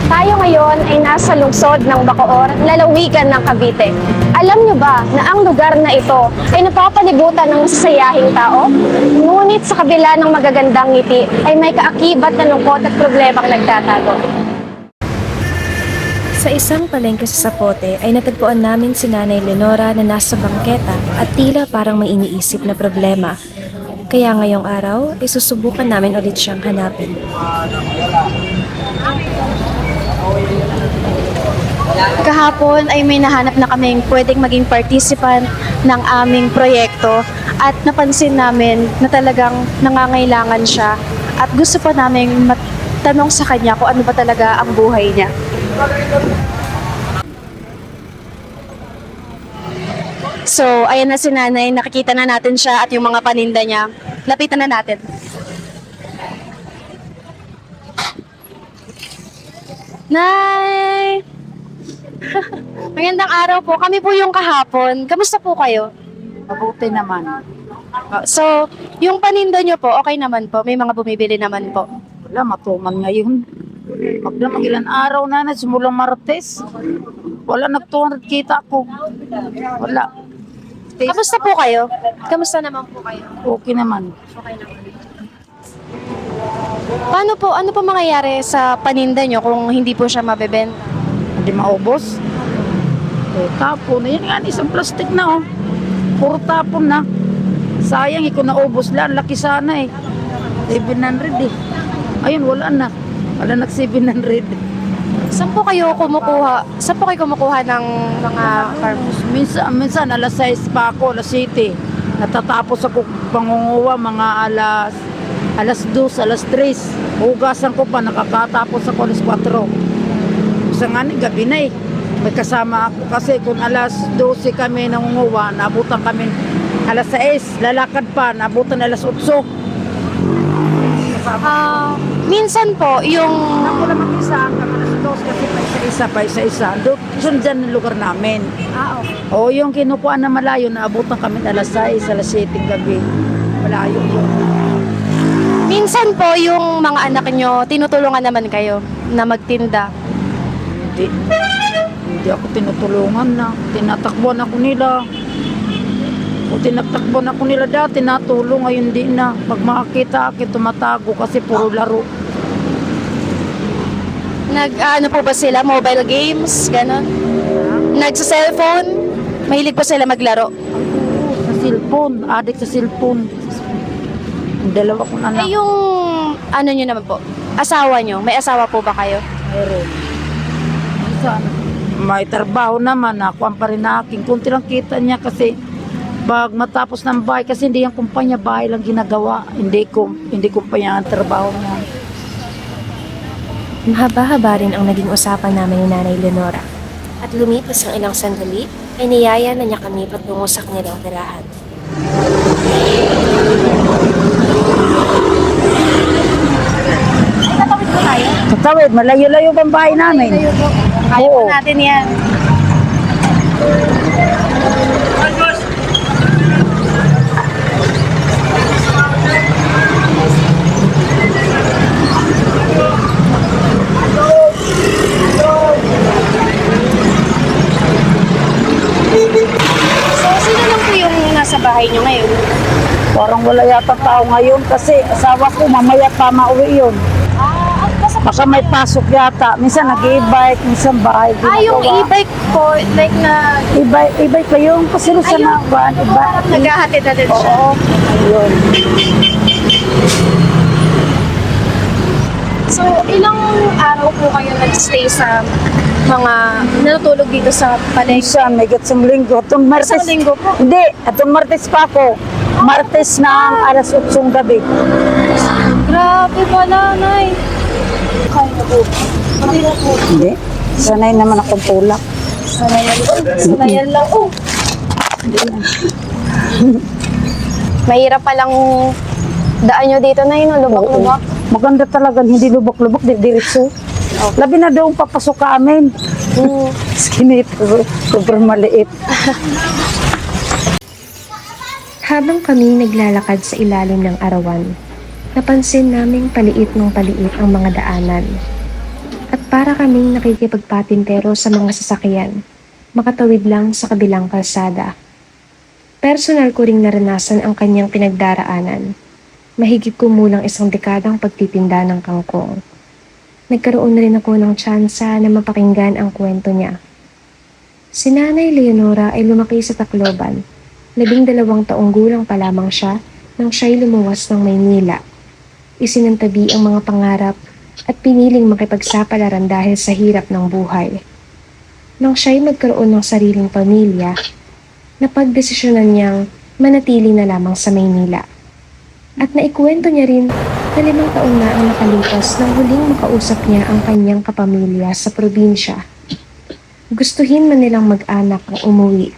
Tayo ngayon ay nasa lungsod ng Bacoor, lalawigan ng Cavite. Alam niyo ba na ang lugar na ito ay napapalibutan ng masasayahing tao? Ngunit sa kabila ng magagandang ngiti ay may kaakibat na lungkot at problemang nagtatago. Sa isang palengke sa Zapote ay natagpuan namin si Nanay Lenora na nasa bangketa at tila parang may iniisip na problema. Kaya ngayong araw, isusubukan namin ulit siyang hanapin. Kahapon ay may nahanap na kaming pwedeng maging participant ng aming proyekto at napansin namin na talagang nangangailangan siya at gusto pa namin matanong sa kanya kung ano ba talaga ang buhay niya. So, ayan na si Nanay, nakikita na natin siya at yung mga paninda niya. Lapitan na natin. Nay! Magandang araw po. Kami po yung kahapon. Kamusta po kayo? Mabuti naman. So, yung paninda nyo po, okay naman po? May mga bumibili naman po. Wala, matuman ngayon. Magdamang ilan araw na simulang Martes. Wala, nagtuhan at kita ko. Wala. Kamusta po kayo? Kamusta naman po kayo? Okay naman. Okay naman. Ano po mangyayari sa paninda nyo kung hindi po siya mabebenta? Hindi maubos. Tapon. Yan nga, isang plastic na oh. Puro tapon na. Sayang, ikaw naubos lang. Laki sana eh. 700 eh. Ayun, wala na. Wala nag 700. Saan po kayo kumukuha? Saan po kayo kumukuha ng mga farmers? Minsan alas 6 pa ako, alas 7. Natatapos ako pangunguha mga alas 2, alas 3. Hugasan ko pa, nakakatapos ako alas 4. Sa nga gabi na eh. May kasama ako kasi kung alas 12 kami nangunguha, naabutan kami alas 6, lalakad pa, naabutan alas 8. Minsan po, yung... Ako lang mag-isa hanggang alas 2 kasi pa isa-isa. Doon dyan ang lugar namin. Okay. O yung kinukuha na malayo, naabutan kami alas 6, alas 7 gabi. Malayo yun. Minsan po, yung mga anak nyo, tinutulungan naman kayo na magtinda. Hindi ako tinutulungan na. Tinatakbuhan ako nila. O tinatakbuhan ako nila dati, natulong. Ngayon di na. Pag makakita ako, tumatago kasi puro laro. Ano po ba sila? Mobile games? Ganon? Nagsa-cellphone? Mahilig po sila maglaro? Sa cellphone. Addict sa cellphone. Ang dalawa kong anak. Ay, yung ano nyo naman po? Asawa nyo? May asawa po ba kayo? Meron. Minsan, may trabaho naman. Ako ang pa rin aking. Kunti lang kita niya kasi pag matapos ng bahay, kasi hindi yung kumpanya bahay lang ginagawa. Hindi kumpanya ang trabaho niya. Mahaba-haba rin ang naging usapan namin ni Nanay Lenora. At lumipas ang ilang sandali, ay niyaya na niya kami patungo sa kanilang tirahan. Tatawid po tayo? Katawid, malayo-layo bang bahay namin? Kaya po Oo. natin yan. So, sino lang po yung nasa bahay nyo ngayon? Parang wala yata tao ngayon kasi asawa ko mamaya pa mauwi yun. Baka may pasok yata. Minsan nag-e-bike, minsan bahay. Yung ginagawa. e-bike po, like na E-bike pa yung kasi sa Ayun. nakuan. naghahatid na din siya. Oo. Ayun. So, ilang araw po kayo nag-stay sa mga natutulog dito sa palengke? Minsan may gatsong linggo. Itong Martes. Isang linggo po? Hindi. Itong Martes pa ako. Martes na alas 8 gabi. Grabe pala, Nay. Kaya na po. Hindi na po. Hindi. Sanay naman akong tulak. Sanayan lang. Oh. Mahirap palang daan nyo dito, Nay, no? Lubak-lubak. Maganda talaga, hindi lubak-lubak, diretso. Labi na doon papasok ka amin. Skinit, sobrang maliit. Habang kami naglalakad sa ilalim ng arawan, napansin naming paliit ng paliit ang mga daanan. At para kaming nakikipagpatintero sa mga sasakyan, makatawid lang sa kabilang kalsada. Personal ko ring naranasan ang kanyang pinagdaraanan. Mahigit kumulang 1 dekadang pagtitinda ng kangkong. Nagkaroon na rin ako ng tsansa na mapakinggan ang kwento niya. Si Nanay Leonora ay lumaki sa Tacloban. 12 taong gulang pa lamang siya nang siya'y lumuwas ng Maynila. Isinantabi ang mga pangarap at piniling makipagsapalaran dahil sa hirap ng buhay. Nang siya'y magkaroon ng sariling pamilya, napagdesisyonan niyang manatili na lamang sa Maynila. At naikwento niya rin na 5 taon na ang nakalipas nang huling makausap niya ang kanyang kapamilya sa probinsya. Gustuhin man nilang mag-anak ang umuwi,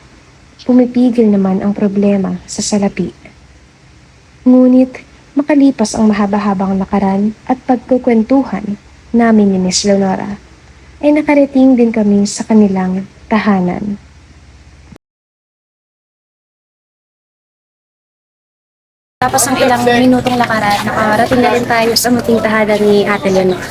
pumipigil naman ang problema sa salapi. Ngunit makalipas ang mahaba-habang lakaran at pagkukwentuhan namin ni Miss Leonora, ay nakarating din kami sa kanilang tahanan. Tapos ang ilang minutong lakaran, nakarating na rin tayo sa munting tahanan ni Ate Leonora.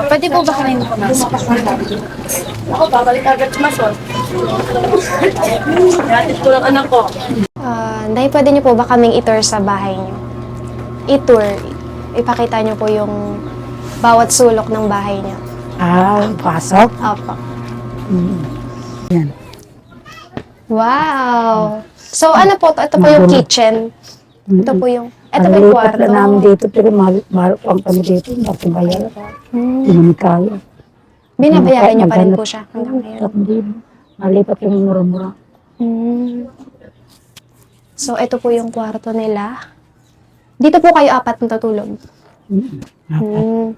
Pwede po ba kami pumasok? Ako, babalik agad sa mason. Hatid ko lang anak ko. Nay, pwede niyo po ba kaming i-tour sa bahay niyo? I-tour. Ipakita niyo po yung bawat sulok ng bahay niyo. Pasok. Opo. Yan. Wow! So ano po to? Ito po yung kitchen. Ito po yung Lipat kwarto. na namin dito, pero mahal po ang kami dito. Bakit bayaran? Hmm. Hindi namin kaya. Binabayaran niyo pa rin po siya hanggang ngayon. Hindi. Malipat yung mura-mura. Hmm. So ito po yung kwarto nila. Dito po kayo 4 natutulog. Hmm.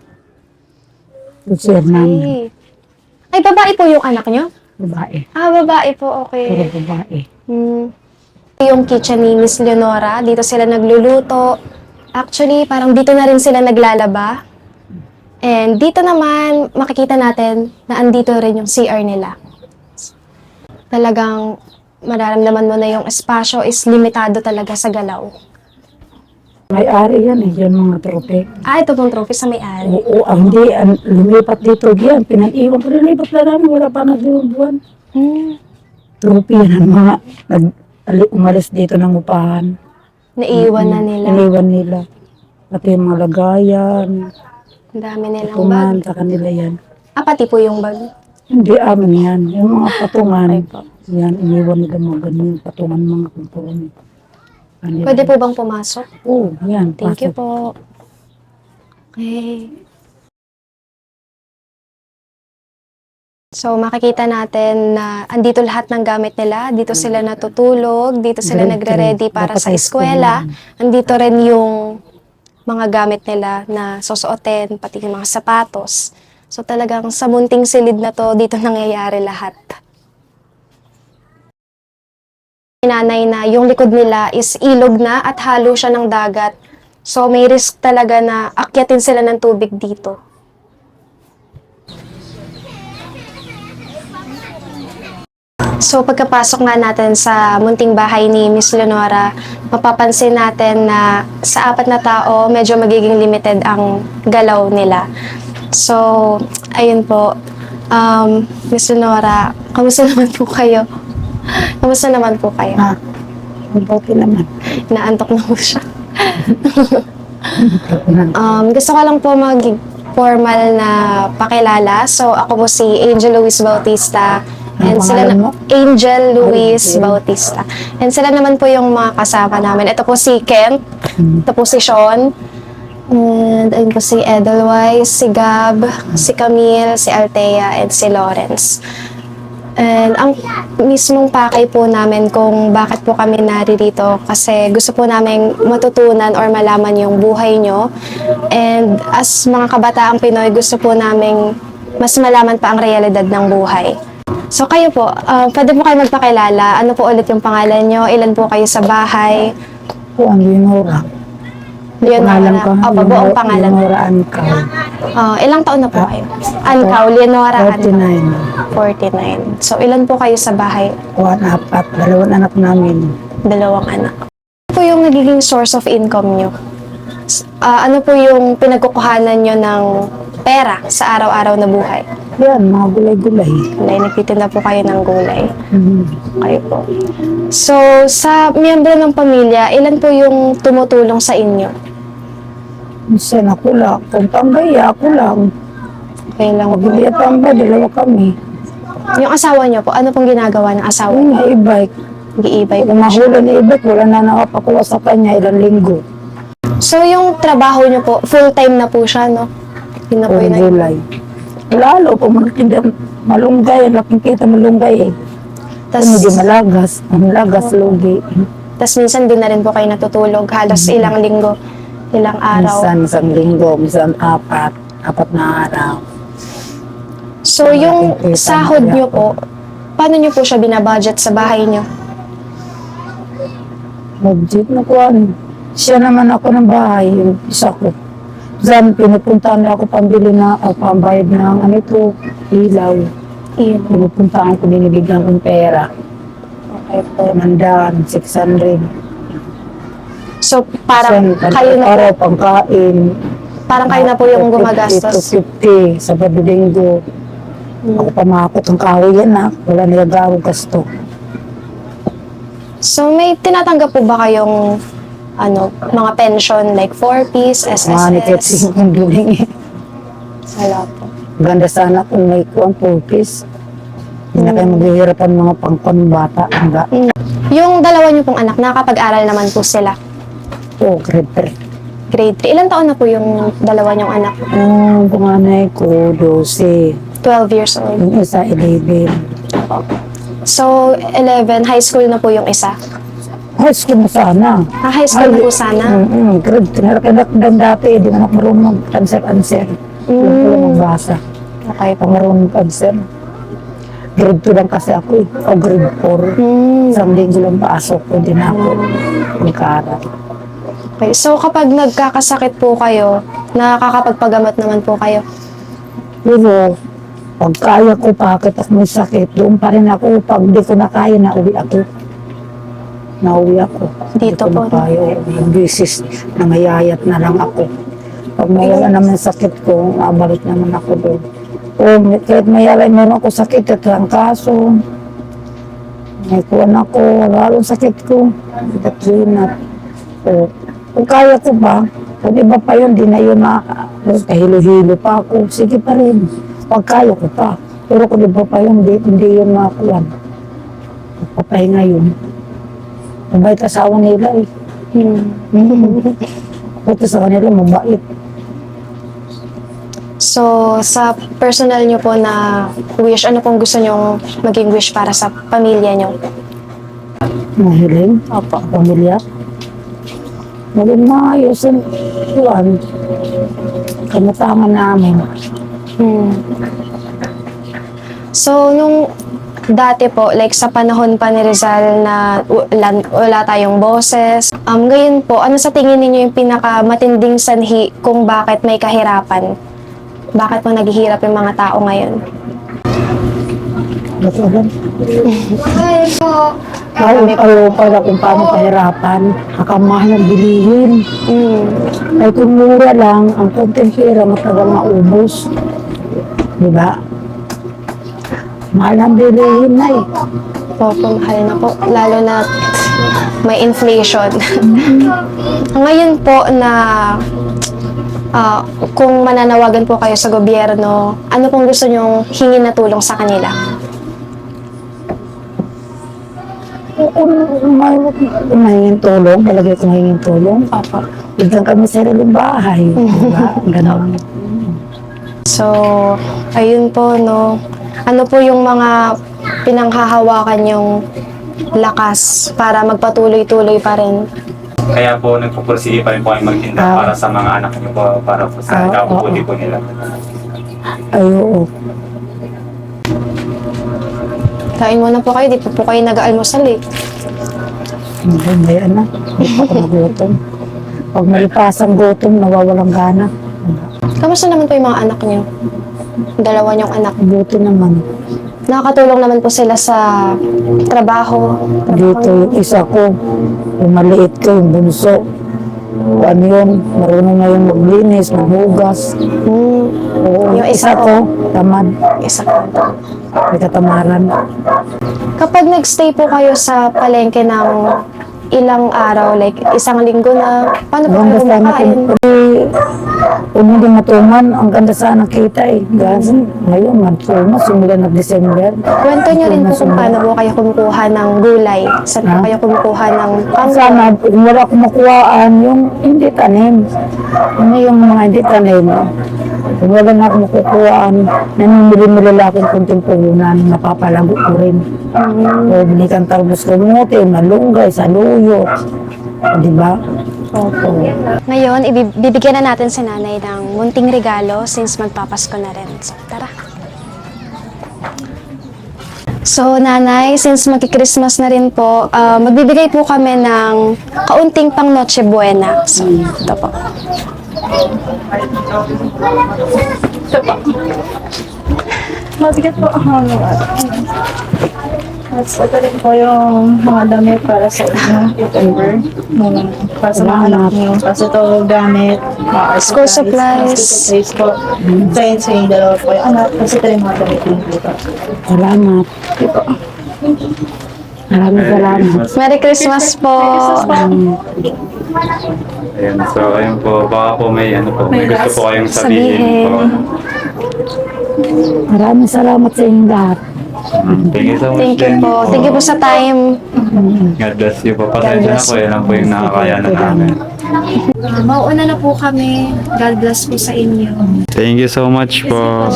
Sir namin, Okay. Ay, babae po yung anak niyo? babae. Babae po. Puro Okay. babae. Hmm. Yung kitchen ni Miss Leonora, dito sila nagluluto. Actually, parang dito na rin sila naglalaba. And dito naman, makikita natin na andito rin yung CR nila. Talagang mararamdaman mo na yung espasyo is limitado talaga sa galaw. May-ari yan eh, yan mga trope. Ito pong trophy sa may-ari. Oo, hindi, lumipat dito yan. Pinag-iwan ko, lumipat na namin, wala pa na buwan. Hmm. Trope yan, ang mga umalis dito ng upahan. Naiiwan na nila. Iniwan nila. Pati yung mga lagayan, Ang dami nilang patungan bag. sa kanila yan. Pati po yung bag. Hindi amin yan. Yung mga patungan, yan, iniwan nila mga ganyan, patungan mga kuntuan. Kanila. Pwede po bang pumasok? Oo, yan. Thank you pasok. po. Okay. So, makikita natin na andito lahat ng gamit nila. Dito sila natutulog, dito sila Grade nagre-ready three. para Dapat sa high school eskwela. yan. Andito rin yung mga gamit nila na susuotin, pati yung mga sapatos. So, talagang sa munting silid na to, dito nangyayari lahat. Nanay na yung likod nila is ilog na at halo siya ng dagat. So, may risk talaga na akyatin sila ng tubig dito. So, pagkapasok nga natin sa munting bahay ni Miss Leonora, mapapansin natin na sa 4 na tao, medyo magiging limited ang galaw nila. So, ayun po. Miss Leonora, kamusta naman po kayo? Kamusta naman po kayo? Okay naman. Naantok na po siya. Okay naman. Gusto ko lang po mag-formal na pakilala. So, ako po si Angel Luis Bautista. And Ano sila pangalan mo? Angel Luis Angel. Bautista. And sila naman po yung mga kasama namin. Ito po si Kent. Ito po si Sean. And ayun po si Edelweiss, si Gab, si Camille, si Althea, and si Lawrence. And ang mismong pakay po namin kung bakit po kami naririto kasi gusto po namin matutunan or malaman yung buhay nyo. And as mga kabataang Pinoy, gusto po namin mas malaman pa ang realidad ng buhay. So kayo po, pwede po kayo magpakilala. Ano po ulit yung pangalan nyo? Ilan po kayo sa bahay? Po ang Leonora. Leonora. Opo, buong pangalan. Leonora Ancaw. Ilang taon na po kayo? Ancaw, Leonora Ancaw. 49. 49. So, ilan po kayo sa bahay? 4, 4. Dalawang anak namin. Dalawang anak. Ano po yung nagiging source of income nyo? Ano po yung pinagkukuhanan nyo ng pera sa araw-araw na buhay? Yan, mga gulay-gulay. Gulay, nagtitinda po kayo ng gulay. Mhm. Okay po. So, sa miyembro ng pamilya, ilan po yung tumutulong sa inyo? Minsan ako lang. Kung tambay, ako lang. Okay lang po. Magbili at tambay, dalawa kami. Yung asawa nyo po, ano pong ginagawa ng asawa Yung nyo? e-bike. Nag-i-bike Kung mahula ni e-bike, wala na nakapakuha sa kanya ilang linggo. So, yung trabaho nyo po, full-time na po siya, no? Yun na po Puro yun. gulay. Lalo, kung magtinda malunggay, laking kita malunggay eh. Tas, Kung hindi malagas, malagas, lugi. tas minsan din na rin po kayo natutulog, halos ilang linggo, ilang araw. Minsan, isang linggo, minsan 4 na araw. So, yung Nakikita sahod mo nyo kaya po, paano nyo po siya binabudget sa bahay nyo? Budget na ko siya naman ako ng bahay, yung isa ko. Diyan, pinupuntahan ako pambili na, pambayad ng ano ito, ilaw. Iyon. Pinupuntahan ko, binibigyan kong pera. Okay po. 600. So, parang Minsan, kayo na po, araw, pangkain. parang kayo na po yung gumagastos. 50, sa Linggo. Ako pamakot ang kahoy yan na, wala nagagawang gasto. So, may tinatanggap po ba kayong mga pension like 4Ps, Mga SSS? kong duling eh. Wala po. Ganda sana kung may kuang purpose. Hindi na kayo maghihirapan mga pangpambata. Hangga. Yung dalawa niyo pong anak, nakakapag-aral naman po sila. O, grade Grade 3. Ilan taon na po yung dalawa niyong anak? 3. Ang panganay ko, 12. 12 years old. Yung isa, 11. So, 11, high school na po yung isa. High school na sana. High school na po sana. Grade 3. Narakadakdan dati, di man ako marunong mag-answer. Alam ko lang magbasa. Okay po. Ako marunong mag-answer. Grade 2 lang kasi ako eh. O grade 4. Isang linggo lang pasok ko din ako. Magkaaral. Okay. So, kapag nagkakasakit po kayo, nakakapagpagamot naman po kayo. Pero, pag kaya ko, bakit ako may sakit, doon pa rin ako. Pag di ko na kaya, nauwi ako. Dito Di ko po, na kaya. Yung bisis, nangayayat na lang ako. Pag mawala naman sakit ko, mabalik naman ako doon. O, kahit meron ako sakit, at ang kaso, may kuwan ako, lalong sakit ko. Datrinat. O, kung kaya ko ba, kung iba pa yun, di na yun kahilo-hilo pa ako. Sige pa rin. Pag kaya ko pa. Pero kung iba pa yun, hindi yun makakuwan. Papahinga yun. Mabait asawa nila eh. Buti sa kanila, mabait. So, sa personal nyo po na wish, ano pong gusto nyo maging wish para sa pamilya nyo? Mahiling. Apa, pamilya. Maging maayos ang tuwan. Kamutangan namin. So, nung dati po, like sa panahon pa ni Rizal na wala tayong boses, ngayon po, ano sa tingin ninyo yung pinakamatinding sanhi kung bakit may kahirapan? Bakit po naghihirap yung mga tao ngayon? Ba't alam? Ayaw pala kung paano kahirapan. Nakamahal ang bilihin. Ay kung mura lang, ang konting pera matagal maubos. Diba? Mahal ang bilihin na eh. Opo, mahal na po. Lalo na may inflation. Ngayon po na kung mananawagan po kayo sa gobyerno, ano pong gusto nyong hingin na tulong sa kanila? Kung mahingin tulong, palagay ko mahingin tulong. Opo. Bigyan kami sa sariling bahay. Diba? Ganon. So, ayun po, no. Ano po yung mga pinanghahawakan yung lakas para magpatuloy-tuloy pa rin? Kaya po nagpupursige pa rin po kayo magtinda para sa mga anak niyo po, para po sa ikabubuti po nila. Ay, oo. Kain muna po kayo, di po kayo nag-aalmusal eh. Hindi na. Hindi pa ako nagutom. Pag malipasang gutom, nawawalang gana. Kamusta naman po yung mga anak niyo? Dalawa niyong anak. Buti naman. Nakakatulong naman po sila sa trabaho. Dito yung isa ko, yung maliit ko, yung bunso. Ano yun, marunong na yung maglinis, maghugas. Hmm, Oo, Yung isa ko, tamad, isa po. may katamaran. Kapag nagstay po kayo sa palengke ng ilang araw, like isang linggo na, paano po kayo Ang ganda sana kumakain? kung hindi matuman, ang ganda sana kita eh. Kasi ngayon, matuman, simula na December. Kwento niyo rin po kung paano po kayo kumukuha ng gulay. Saan po Ha? kayo kumukuha ng Sana, kung wala akong makuhaan, yung hindi tanim. Ano yung mga hindi tanim? Kung wala na akong makukuhaan, nanimili-mili lang akong kunting puhunan, napapalago ko rin. O, bili kang tarbos kamote, malunggay, saluyot. Di ba? Opo. Ngayon, bibigyan na natin si nanay ng munting regalo since magpapasko na rin. So, tara. So, nanay, since magki-Christmas na rin po, magbibigay po kami ng kaunting pang Noche Buena. So, ito po. Mabigat po ako Mas ito rin po yung mga damit para sa inyo, September. Para sa mga anak niyo. Kasi ito gamit, mga art School supplies. School supplies po. Sa yung dalawa po yung anak. Kasi ito yung mga damit niyo dito. Salamat. Maraming salamat. Merry Christmas po! Ayan, so ayun po, baka po may ano po, may gusto po kayong sabihin po. Maraming salamat sa inyong lahat. Thank you so much. Thank you din po. Thank you po sa time. God bless you po. Pasensya na po, yan lang po yung nakakayanan namin. Mauuna na po kami. God bless po sa inyo. Thank you so much po.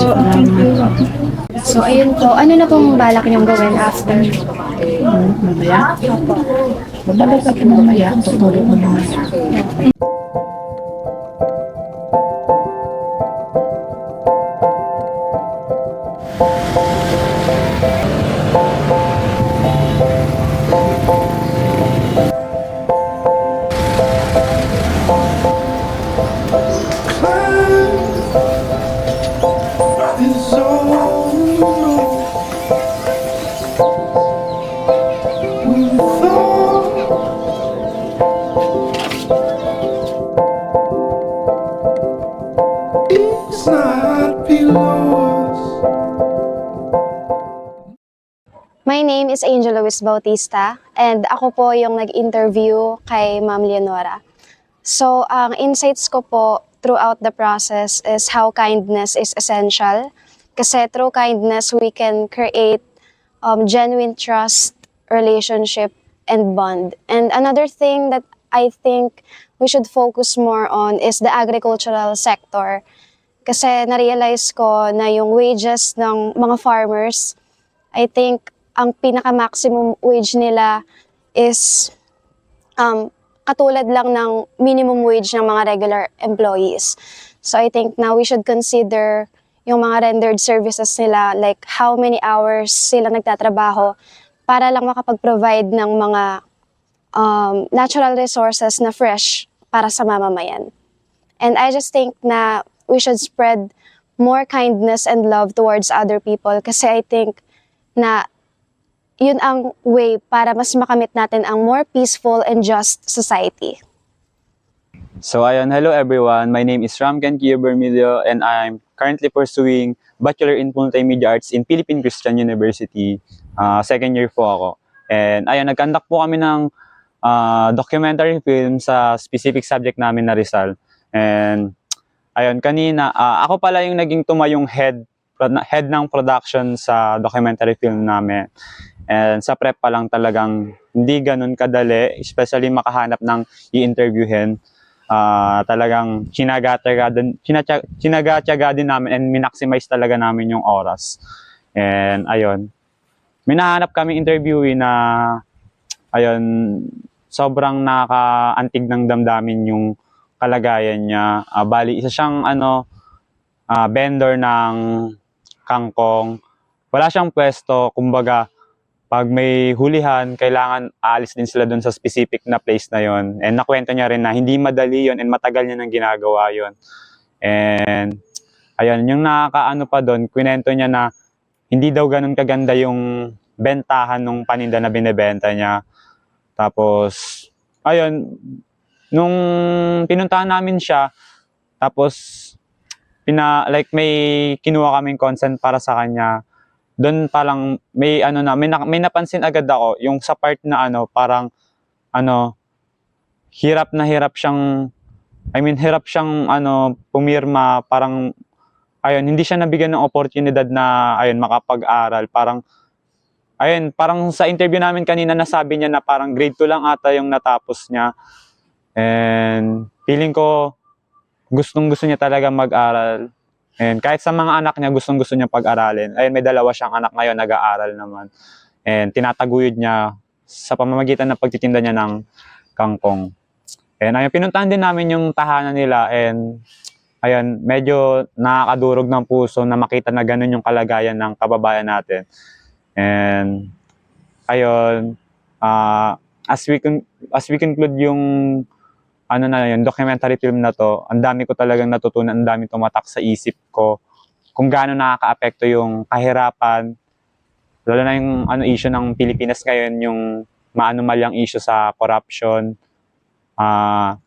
So, ayun po. Ano na pong balak niyong gawin after? Mamaya? Babalik ako mamaya. Tutuloy mo naman. It's not below us. My name is Angel Luis Bautista and ako po yung nag-interview kay Ma'am Leonora. So, ang insights ko po throughout the process is how kindness is essential. Kasi through kindness, we can create genuine trust, relationship, and bond. And another thing that I think we should focus more on is the agricultural sector. Kasi na-realize ko na yung wages ng mga farmers, I think ang pinaka-maximum wage nila is katulad lang ng minimum wage ng mga regular employees. So I think now we should consider yung mga rendered services nila, like how many hours sila nagtatrabaho para lang makapag-provide ng mga natural resources na fresh para sa mamamayan. And I just think na we should spread more kindness and love towards other people kasi I think na yun ang way para mas makamit natin ang more peaceful and just society. So ayun, hello everyone. My name is Ramken Kio Bermilio and I'm currently pursuing Bachelor in Multimedia Arts in Philippine Christian University. Second year po ako. And ayun, nag-conduct po kami ng documentary film sa specific subject namin na Rizal. And ayun, kanina, ako pala yung naging tumayong head ng production sa documentary film namin. And sa prep pa lang talagang hindi ganun kadali, especially makahanap ng i-interviewin. Talagang sinaga-tiyaga din namin and minaximize talaga namin yung oras. And ayun, may nahanap kami interviewee na ayun, sobrang nakaantig ng damdamin yung kalagayan niya. Bali, isa siyang vendor ng kangkong. Wala siyang pwesto, kumbaga pag may hulihan, kailangan aalis din sila dun sa specific na place na yon. And nakwento niya rin na hindi madali yon and matagal niya nang ginagawa yon. And ayun, yung nakakaano pa doon, kwento niya na hindi daw ganun kaganda yung bentahan ng paninda na binebenta niya. Tapos, ayun, nung pinuntahan namin siya, tapos like may kinuha kaming consent para sa kanya. Doon parang may may napansin agad ako yung sa part na parang hirap na hirap siyang hirap siyang pumirma, parang ayun, hindi siya nabigyan ng oportunidad na ayun makapag-aral. Parang sa interview namin kanina nasabi niya na parang grade 2 lang ata yung natapos niya. And feeling ko gustong-gusto niya talaga mag-aral. And kahit sa mga anak niya, gustong-gusto niya pag-aralin. Ayun, may dalawa siyang anak ngayon, nag-aaral naman. And tinataguyod niya sa pamamagitan ng pagtitinda niya ng kangkong. And ayun, pinuntahan din namin yung tahanan nila. And ayun, medyo nakakadurog ng puso na makita na ganun yung kalagayan ng kababayan natin. And ayun, as we conclude yung documentary film na to, ang dami ko talagang natutunan, ang dami tumatak sa isip ko kung gaano nakakaapekto yung kahirapan, lalo na yung issue ng Pilipinas ngayon, yung maanumalyang issue sa corruption. Ang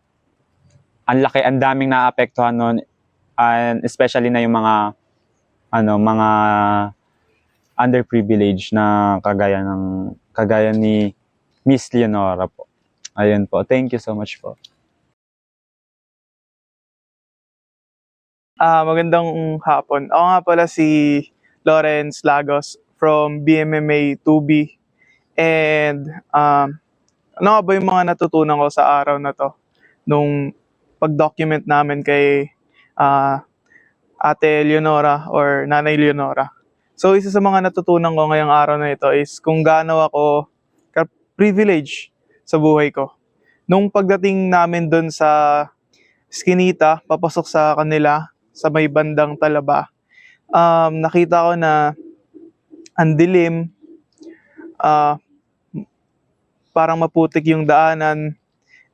daming naapektuhan nun, and especially na yung mga underprivileged na kagaya ni Miss Leonora po. Ayun po. Thank you so much po. Magandang hapon. Ako nga pala si Lawrence Lagos from BMMA 2B. And ano nga ba yung mga natutunan ko sa araw na to nung pag-document namin kay Ate Leonora or Nanay Leonora. So isa sa mga natutunan ko ngayong araw na ito is kung gaano ako privilege sa buhay ko. Nung pagdating namin doon sa Skinita, papasok sa kanila, sa may bandang Talaba, nakita ko na ang dilim, parang maputik yung daanan,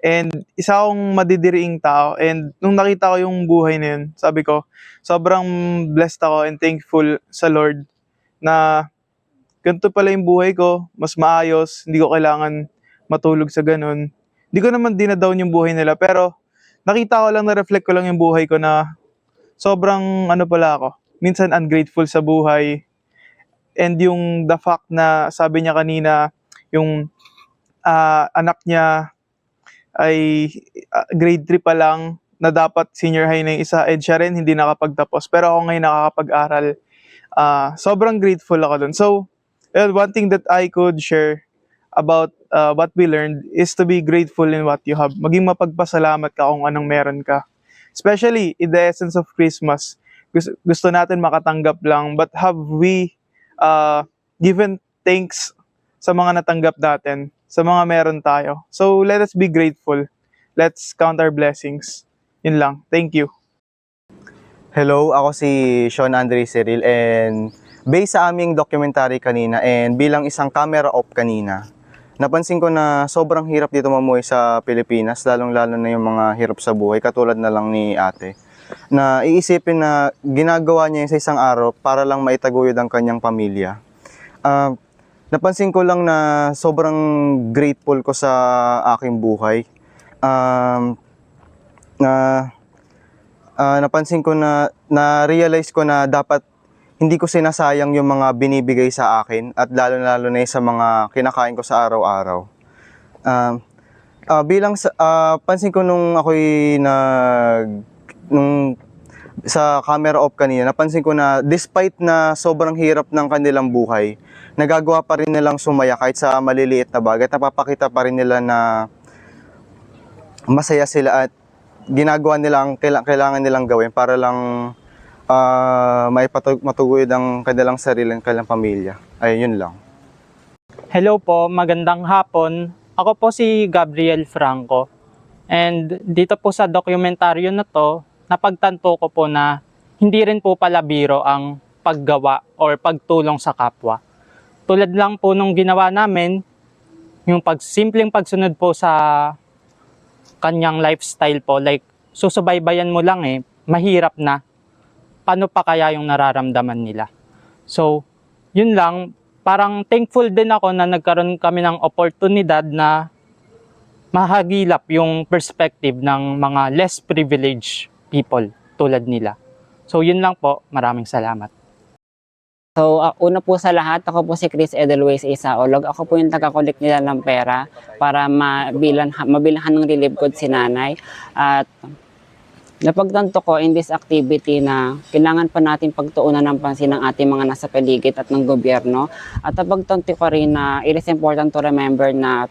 and isa akong madidiriing tao. And nung nakita ko yung buhay na yun, sabi ko, sobrang blessed ako and thankful sa Lord na ganito pala yung buhay ko, mas maayos, hindi ko kailangan matulog sa ganun. Hindi ko naman dinadown yung buhay nila, pero nakita ko lang, na-reflect ko lang yung buhay ko na sobrang pala ako. Minsan ungrateful sa buhay. And yung the fact na sabi niya kanina, yung anak niya ay grade 3 pa lang, na dapat senior high na yung isa, and siya rin hindi nakapagtapos. Pero ako ngayon nakakapag-aral. Sobrang grateful ako dun. So, one thing that I could share about what we learned is to be grateful in what you have. Maging mapagpasalamat ka kung anong meron ka. Especially in the essence of Christmas. Gusto natin makatanggap lang, but have we given thanks sa mga natanggap natin, sa mga meron tayo? So let us be grateful. Let's count our blessings. Yun lang. Thank you. Hello, ako si Sean Andre Cyril, and based sa aming documentary kanina and bilang isang camera op kanina, napansin ko na sobrang hirap dito mamuhay sa Pilipinas, lalong-lalo na yung mga hirap sa buhay, katulad na lang ni ate. Na iisipin na ginagawa niya sa isang araw para lang maitaguyod ang kanyang pamilya. Napansin ko lang na sobrang grateful ko sa aking buhay. Napansin ko na-realize ko na dapat hindi ko sinasayang yung mga binibigay sa akin, at lalo-lalo na sa mga kinakain ko sa araw-araw. Pansin ko nung ako'y nung sa camera off kanina, napansin ko na despite na sobrang hirap ng kanilang buhay, nagagawa pa rin nilang sumaya kahit sa maliliit na bagay, at napapakita pa rin nila na masaya sila at ginagawa nila ang kailangan nilang gawin para lang matuguyod ang kanilang sarili at kanilang pamilya. Ayun, yun lang. Hello po, magandang hapon. Ako po si Gabriel Franco. And dito po sa dokumentaryo na to, napagtanto ko po na hindi rin po pala biro ang paggawa or pagtulong sa kapwa. tulad lang po nung ginawa namin, yung simpleng pagsunod po sa kanyang lifestyle po, like susubaybayan mo lang mahirap na. Paano pa kaya yung nararamdaman nila? So, yun lang, parang thankful din ako na nagkaroon kami ng oportunidad na mahagilap yung perspective ng mga less privileged people tulad nila. So, yun lang po. Maraming salamat. So, una po sa lahat, ako po si Chris Edelweiss Isaolog. Ako po yung taga-collect nila ng pera para mabilhan ng relief code si nanay. At napagtanto ko in this activity na kailangan pa natin pagtuunan ng pansin ng ating mga nasa paligid at ng gobyerno. At napagtanto ko rin na it is important to remember na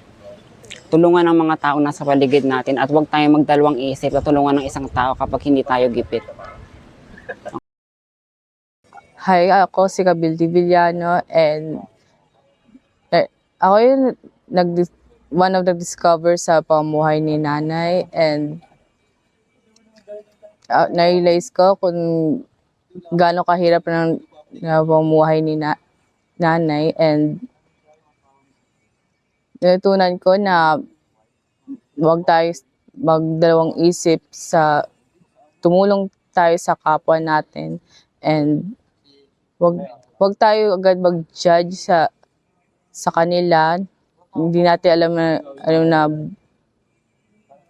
tulungan ng mga tao nasa paligid natin at huwag tayong magdalawang isip at tulungan ng isang tao kapag hindi tayo gipit. Hi, ako si Cabildi Villano and ako yung one of the discover sa pamuhay ni nanay and na-realize ko kung gaano kahirap ng pamuhay ni nanay and natutunan ko na huwag tayo magdalawang isip sa tumulong tayo sa kapwa natin and wag tayo agad mag-judge sa kanila. Hindi natin alam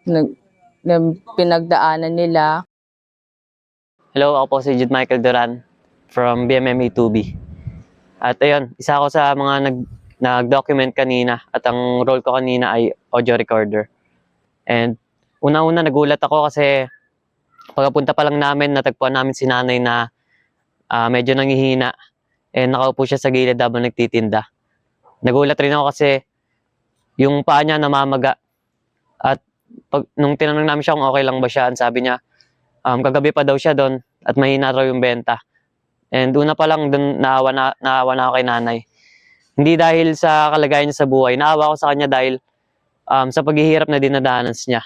na pinagdaanan nila. Hello, ako po si Jude Michael Duran from BMMA 2B. At ayun, isa ako sa mga nag-document kanina at ang role ko kanina ay audio recorder. And una-una nagulat ako kasi pagpunta pa lang namin, natagpuan namin si nanay na medyo nangihina and nakaupo siya sa gilid habang nagtitinda. Nagulat rin ako kasi yung paa niya namamaga. At nung tinanong namin siya kung okay lang ba siya, sabi niya, kagabi pa daw siya doon at mahina raw yung benta. And una pa lang doon naawa na ako kay nanay. Hindi dahil sa kalagayan niya sa buhay, naawa ako sa kanya dahil sa paghihirap na dinadaanan niya.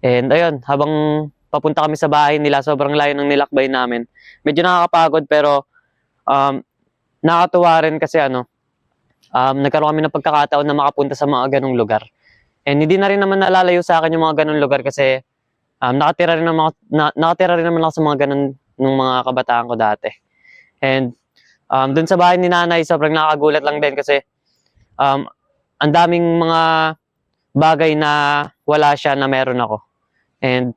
And ayun, habang papunta kami sa bahay nila, sobrang layo ng nilakbay namin. Medyo nakakapagod pero nakakatuwa rin kasi nagkaroon kami ng pagkakataon na makapunta sa mga ganong lugar. And hindi na rin naman nalalayo sa akin yung mga ganong lugar kasi nakatira rin naman ako sa mga ganon ng mga kabataan ko dati. And dun sa bahay ni nanay, sobrang nakakagulat lang din kasi ang daming mga bagay na wala siya na meron ako. And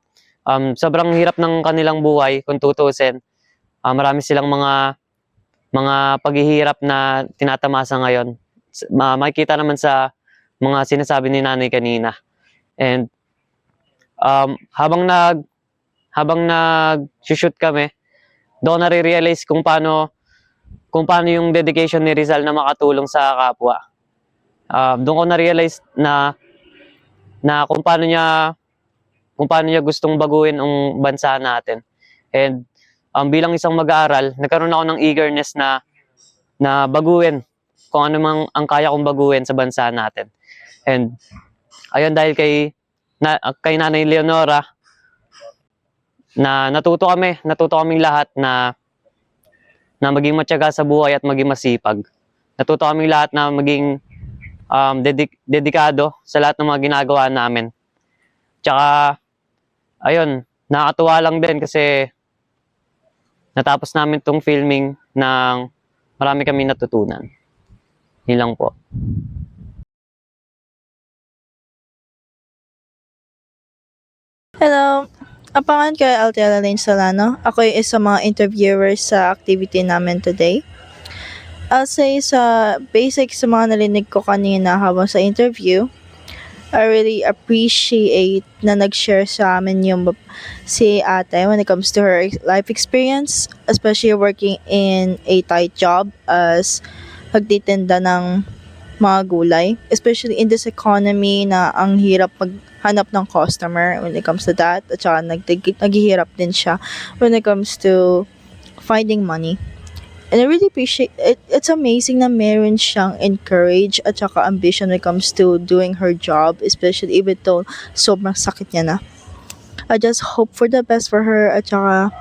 sobrang hirap ng kanilang buhay kung tutusin. Marami silang mga paghihirap na tinatamasa ngayon. Makikita naman sa mga sinasabi ni nanay kanina. And habang nag-shoot kami, doon nare-realize kung paano yung dedication ni Rizal na makatulong sa kapwa. Doon ko na-realize na kung paano niya gustong baguhin ang bansa natin. And bilang isang mag-aaral, nagkaroon ako ng eagerness na baguhin kung ano mang ang kaya kong baguhin sa bansa natin. And ayun, dahil kay Nanay Leonora, na natuto kaming lahat na maging matyaga sa buhay at maging masipag. Natuto kaming lahat na maging dedikado sa lahat ng mga ginagawa namin. Tsaka ayun, nakakatuwa lang din kasi natapos namin tong filming ng marami kami natutunan. Yun lang po. Hello, ang pangalan ko ay Altiela Lane Solano. Ako yung isa mga interviewer sa activity namin today. I'll say sa basic sa mga narinig ko kanina habang sa interview, I really appreciate na nag-share sa amin si ate when it comes to her life experience, especially working in a tight job as pagtitinda ng mga gulay, especially in this economy na ang hirap maghanap ng customer when it comes to that, at saka naghihirap din siya when it comes to finding money. And I really appreciate it. It's amazing na meron siyang encourage at saka ambition when it comes to doing her job, especially even though sobrang sakit niya na. I just hope for the best for her at saka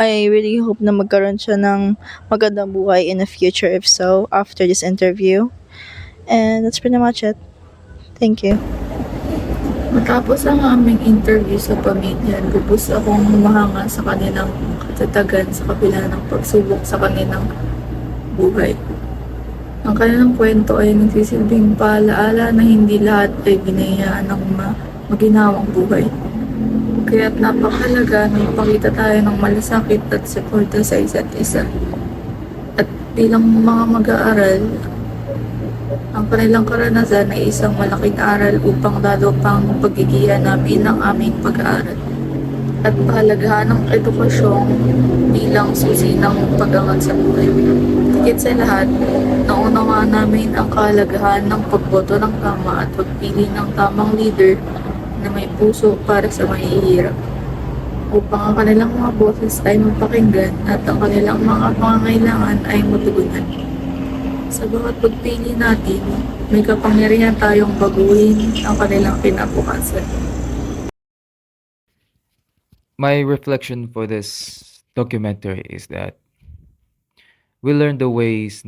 I really hope na magkaroon siya ng magandang buhay in the future if so, after this interview. And that's pretty much it. Thank you. Matapos ang aming interview sa pamilya, lubos akong humahanga sa kanilang katatagan sa kabila ng pagsubok sa kanilang buhay. Ang kanilang kwento ay nagsisilbing paalaala na hindi lahat ay binayaan ng maginhawang buhay. Kaya't napakahalaga na ipakita tayo ng malasakit at suporta sa isa't isa. At bilang mga mag-aaral, ang kanilang karanasan ay isang malaking aral upang lalo pang paggigihan namin ang aming pag-aaral. At pahalagahan ng edukasyon bilang susi ng pag-angat sa buhay. Higit sa lahat, naunawaan namin ang kahalagahan ng pagboto ng tama at pagpili ng tamang leader na may puso para sa mahihirap. Upang ang kanilang mga boses ay mapakinggan at ang kanilang mga pangangailangan ay matugunan. Sa bawat pagpili natin, may kapangyarihan tayong baguhin ang kanilang kinabukasan. My reflection for this documentary is that we learn the ways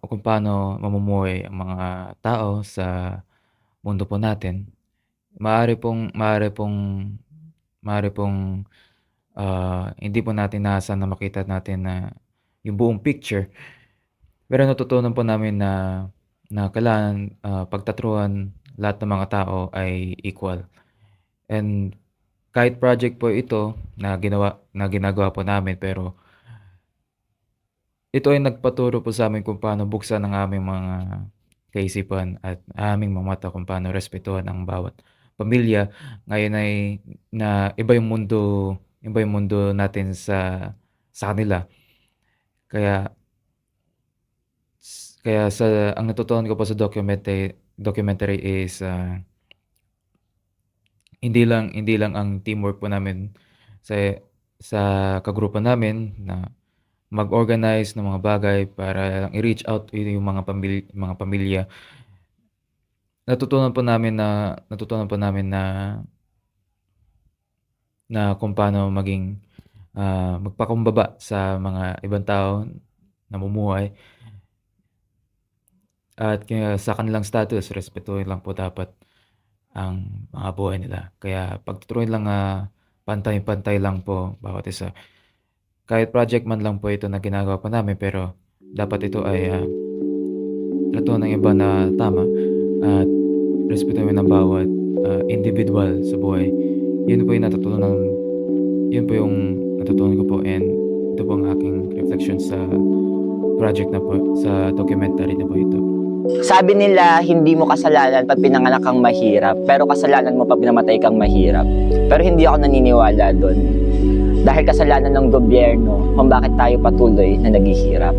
kung paano mamumuhay ang mga tao sa mundo po natin. Maaari pong hindi po natin naasahan na makita natin na yung buong picture. Pero natutunan po namin na kailangan pagtaturuan lahat ng mga tao ay equal. And kahit project po ito na ginagawa po namin, pero ito ay nagpaturo po sa amin kung paano buksan ang aming mga kaisipan at aming mga mata kung paano respetuhan ang bawat pamilya. Ngayon ay na iba yung mundo natin sa kanila. Kaya ang natutunan ko po sa documentary is hindi lang ang teamwork po namin sa kagrupan namin na mag-organize ng mga bagay para lang i-reach out yung mga pamilya. Natutunan po namin na kung paano maging magpakumbaba sa mga ibang tao na namumuhay. At sa kanilang status, respetuhin lang po dapat ang mga buhay nila. Kaya pagtuturuan lang pantay-pantay lang po bawat isa. Kahit project man lang po ito na ginagawa pa namin, pero dapat ito ay tratuhan ng iba na tama at respetuhin ng bawat individual sa buhay. Yun po yung natutunan ko po, and ito po ang aking reflection sa project na po, sa documentary na po ito. Sabi nila, hindi mo kasalanan pag pinanganak kang mahirap, pero kasalanan mo pag pinamatay kang mahirap. Pero hindi ako naniniwala doon. Dahil kasalanan ng gobyerno kung bakit tayo patuloy na naghihirap.